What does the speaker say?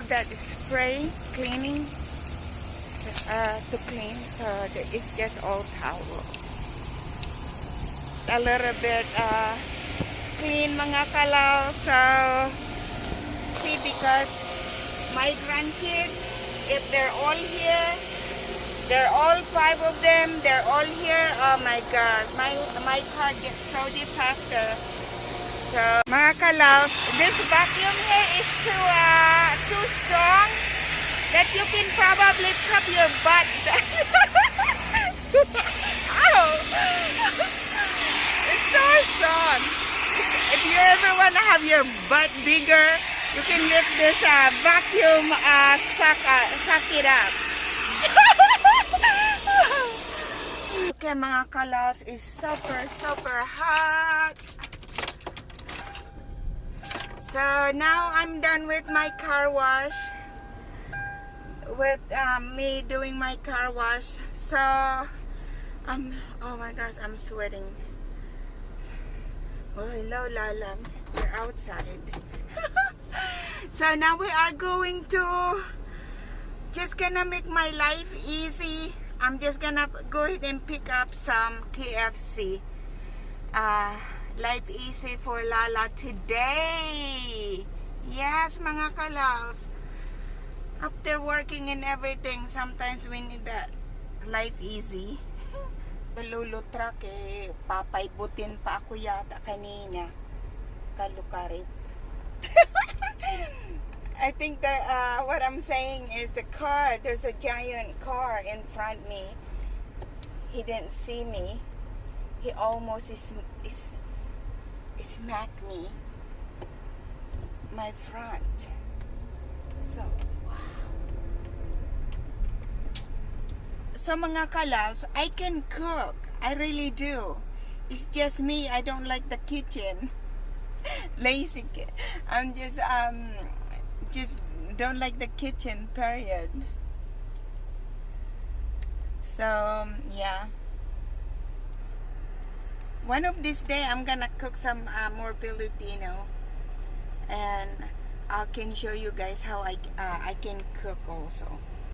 that spray cleaning to clean, so it's just all towel. A little bit clean mga kalaw. So see, because my grandkids, if they're all here, they're all 5 of them, they're all here. Oh my God, my car gets so disaster. So mga kalaw, this vacuum here is too strong that you can probably cup your butt. Ow! It's so strong. If you ever want to have your butt bigger, you can lift this vacuum suck it up. Okay mga kalaws, is super hot. So now I'm done with my car wash. With me doing my car wash. So oh my gosh, I'm sweating. Oh, hello Lalam, we're outside. So now we are going to just gonna make my life easy. I'm just gonna go ahead and pick up some KFC. Life easy for Lala today. Yes, mga kalaws. After working and everything, sometimes we need that life easy. Lulu truck papaibutin pa ako yata kanina. Kalukarit. I think that what I'm saying is the car, there's a giant car in front of me. He didn't see me. He almost smacked me. My front. So so mga kalaws, I can cook. I really do. It's just me, I don't like the kitchen. Lazy. I'm just don't like the kitchen, period. So yeah. One of this day I'm gonna cook some more Filipino, and I can show you guys how I can cook also.